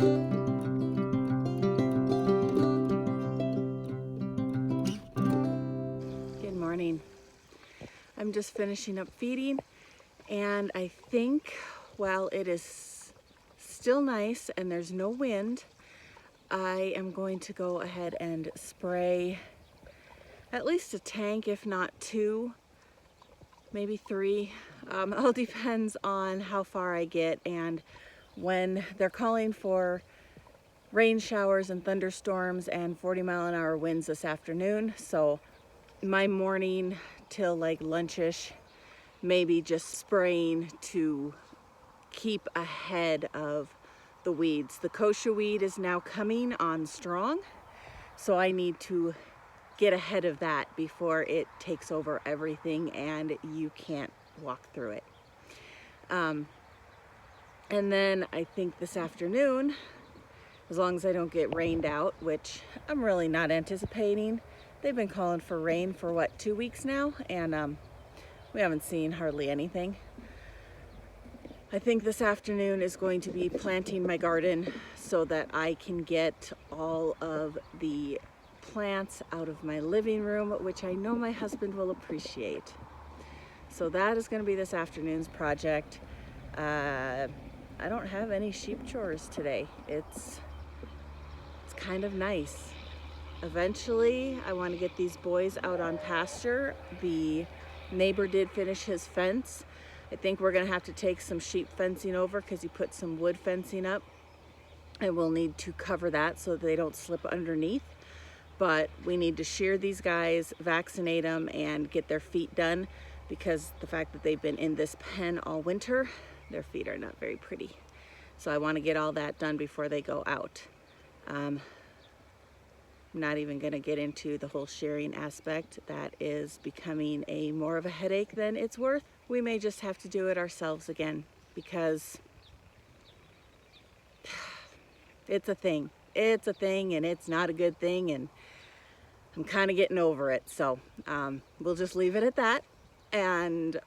Good morning. I'm just finishing up feeding, and I think while it is still nice and there's no wind, I am going to go ahead and spray at least a tank, if not two, maybe three. All depends on how far I get, and when they're calling for rain showers and thunderstorms and 40-mile-an-hour winds this afternoon. So my morning till like lunchish, maybe just spraying to keep ahead of the weeds. The kochia weed is now coming on strong, so I need to get ahead of that before it takes over everything and you can't walk through it. And then I think this afternoon, as long as I don't get rained out, which I'm really not anticipating. They've been calling for rain for what, 2 weeks now, and we haven't seen hardly anything. I think this afternoon is going to be planting my garden so that I can get all of the plants out of my living room, which I know my husband will appreciate. So that is going to be this afternoon's project. I don't have any sheep chores today. It's kind of nice. Eventually, I want to get these boys out on pasture. The neighbor did finish his fence. I think we're going to have to take some sheep fencing over because he put some wood fencing up, and we'll need to cover that so they don't slip underneath. But we need to shear these guys, vaccinate them, and get their feet done, because the fact that they've been in this pen all winter, their feet are not very pretty. So I want to get all that done before they go out. I'm not even going to get into the whole shearing aspect. That is becoming more of a headache than it's worth. We may just have to do it ourselves again, because it's a thing. It's a thing, and it's not a good thing, and I'm kind of getting over it. So we'll just leave it at that and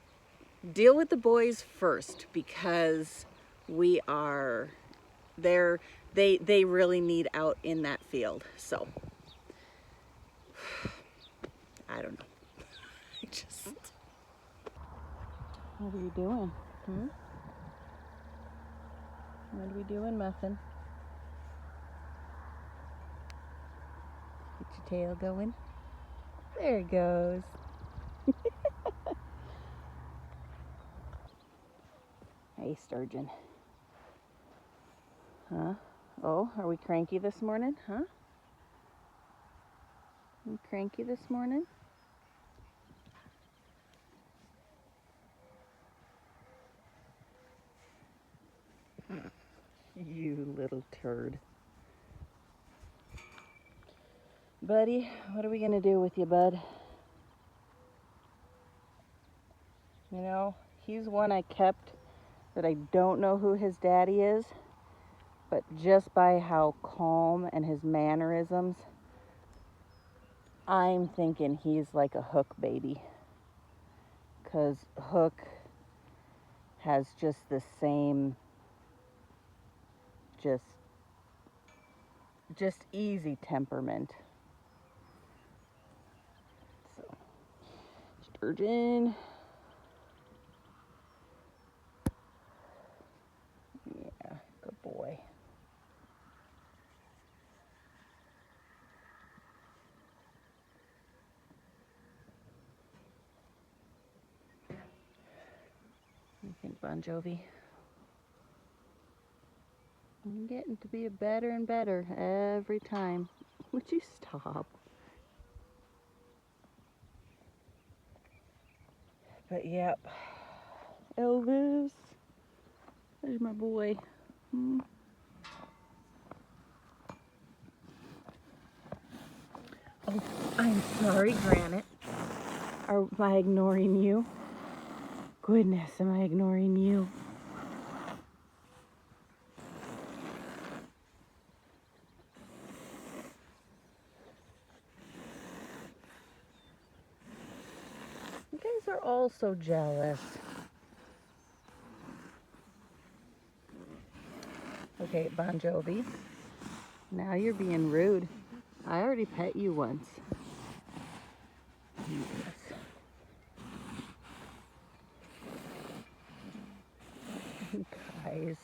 deal with the boys first, because we are there. They really need out in that field. So I don't know. I just... What are you doing? What are we doing, Muffin? Get your tail going. There it goes. Hey, sturgeon. Huh? Oh, are we cranky this morning? Huh? You cranky this morning? You little turd. Buddy, what are we gonna do with you, bud? You know, he's one I kept that I don't know who his daddy is, but just by how calm and his mannerisms, I'm thinking he's like a Hook baby. Because Hook has just the same, just easy temperament. So, sturgeon. Yeah, good boy. What do you think, Bon Jovi? I'm getting to be better and better every time. Would you stop? But yep, Elvis, there's my boy. Oh, I'm sorry, Granite. Am I ignoring you? Goodness, am I ignoring you? You guys are all so jealous. Okay, Okay, Bon Jovi. Now you're being rude. I already pet you once. Yes. You guys.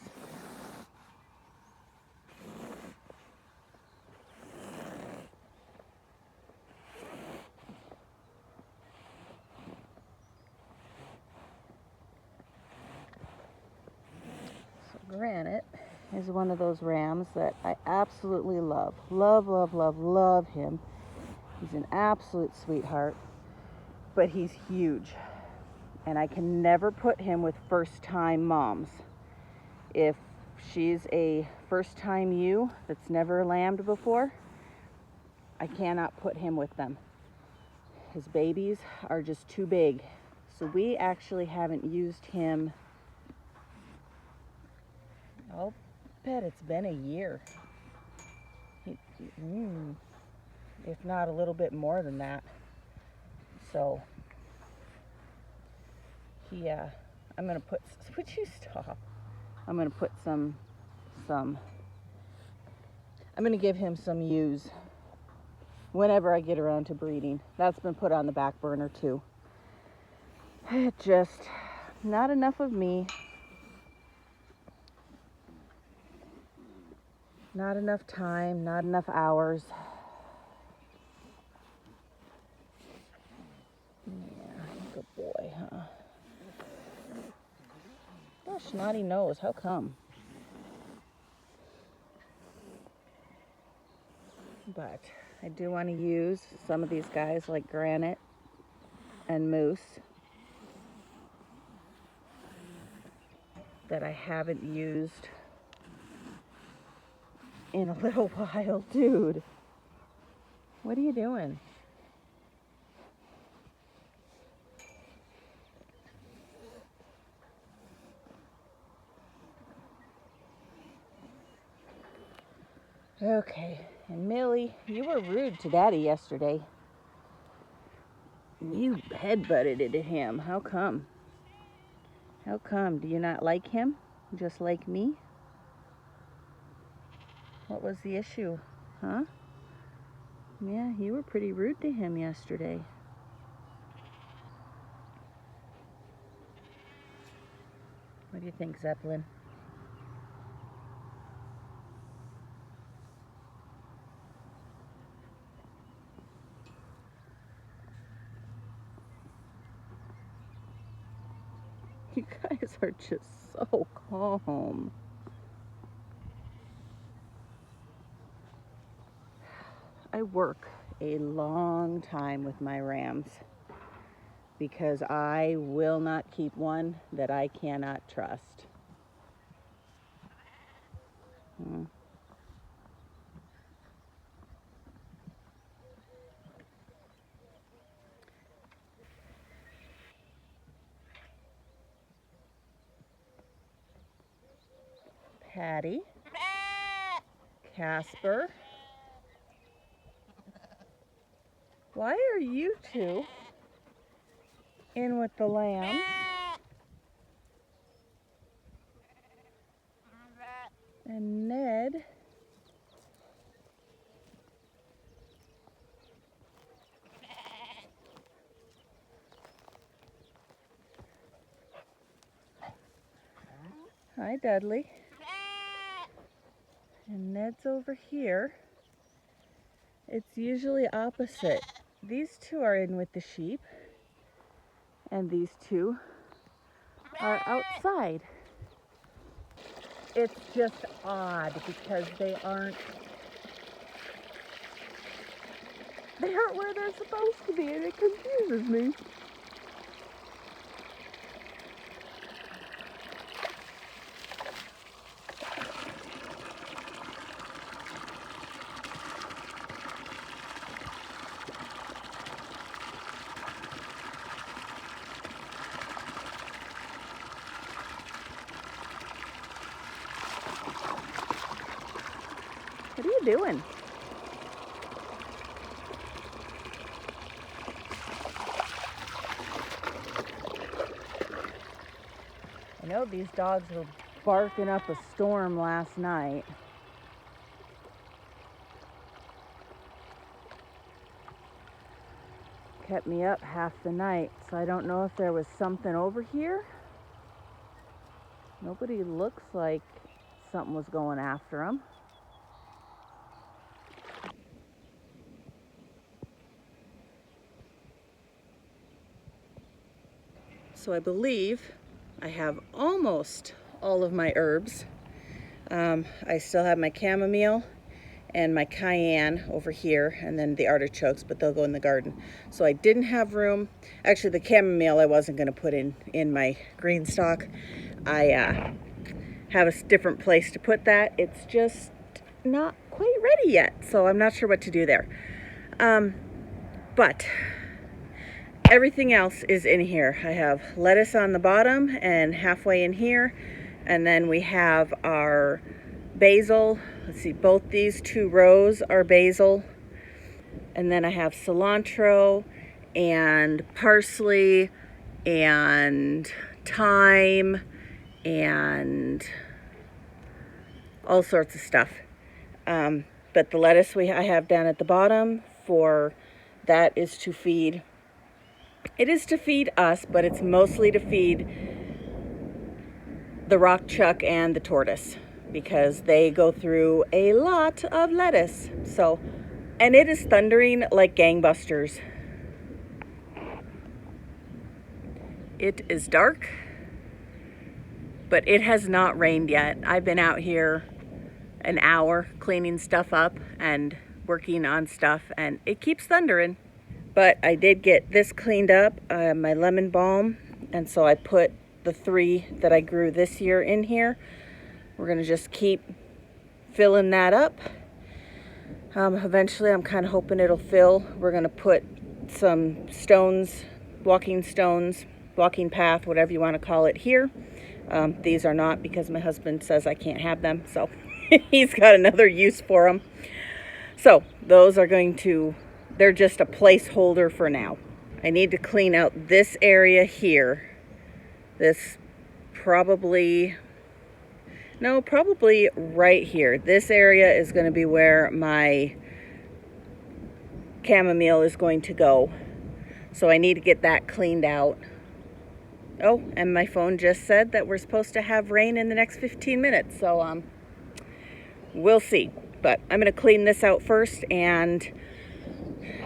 So Granite is one of those rams that I absolutely love. Love, love, love, love him. He's an absolute sweetheart, but he's huge. And I can never put him with first-time moms. If she's a first-time ewe that's never lambed before, I cannot put him with them. His babies are just too big. So we actually haven't used him. I'll bet it's been a year. If not a little bit more than that. So I'm gonna put, would you stop? I'm gonna put I'm gonna give him some ewes whenever I get around to breeding. That's been put on the back burner too. Just not enough of me. Not enough time, not enough hours. Yeah, good boy, huh? Gosh, naughty nose, how come? But I do want to use some of these guys like Granite and Moose that I haven't used in a little while. Dude, what are you doing? Okay, and Millie, you were rude to Daddy yesterday. You headbutted it at him. How come? How come? Do you not like him? Just like me? What was the issue? Huh? Yeah, you were pretty rude to him yesterday. What do you think, Zeppelin? You guys are just so calm. I work a long time with my rams because I will not keep one that I cannot trust. Patty, Casper, why are you two in with the lambs? And Ned, hi Dudley, and Ned's over here. It's usually opposite. These two are in with the sheep, and these two are outside. It's just odd because they aren't where they're supposed to be, and it confuses me. What are you doing? I know these dogs will barking up a storm last night. Kept me up half the night, so I don't know if there was something over here. Nobody looks like something was going after them. So I believe I have almost all of my herbs. I still have my chamomile and my cayenne over here, and then the artichokes, but they'll go in the garden. So I didn't have room. Actually, the chamomile I wasn't going to put in my green stock. I have a different place to put that. It's just not quite ready yet, so I'm not sure what to do there. But everything else is in here. I have lettuce on the bottom and halfway in here, and then we have our basil. Let's see, both these two rows are basil, and then I have cilantro and parsley and thyme and all sorts of stuff. But the lettuce I have down at the bottom, for that is to feed. It is to feed us, but it's mostly to feed the rock chuck and the tortoise, because they go through a lot of lettuce. So, and it is thundering like gangbusters. It is dark, but it has not rained yet. I've been out here an hour cleaning stuff up and working on stuff, and it keeps thundering. But I did get this cleaned up, my lemon balm, and so I put the 3 that I grew this year in here. We're gonna just keep filling that up. Eventually, I'm kind of hoping it'll fill. We're gonna put some stones, walking path, whatever you want to call it, here. These are not, because my husband says I can't have them, so he's got another use for them. So those are they're just a placeholder for now. I need to clean out this area here. This probably right here. This area is going to be where my chamomile is going to go. So I need to get that cleaned out. Oh, and my phone just said that we're supposed to have rain in the next 15 minutes. So we'll see. But I'm going to clean this out first, and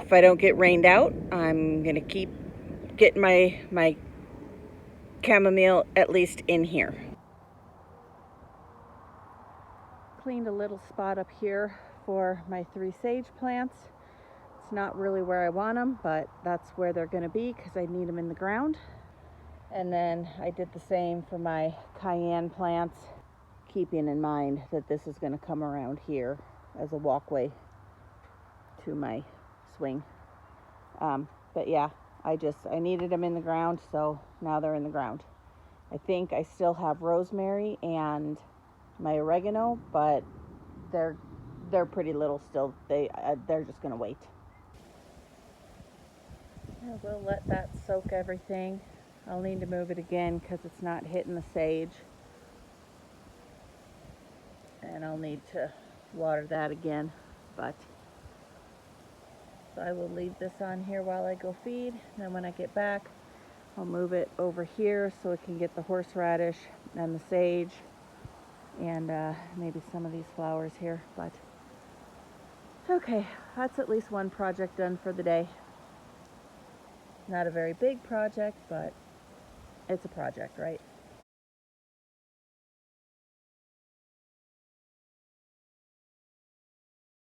if I don't get rained out, I'm going to keep getting my chamomile at least in here. Cleaned a little spot up here for my 3 sage plants. It's not really where I want them, but that's where they're going to be because I need them in the ground. And then I did the same for my cayenne plants, keeping in mind that this is going to come around here as a walkway to my swing. But yeah, I needed them in the ground, so now they're in the ground. I think I still have rosemary and my oregano, but they're pretty little still. They're just gonna wait. Yeah, we'll let that soak everything. I'll need to move it again because it's not hitting the sage, and I'll need to water that again. But so I will leave this on here while I go feed. Then when I get back, I'll move it over here so it can get the horseradish and the sage and maybe some of these flowers here. But okay, that's at least one project done for the day. Not a very big project, but it's a project, right?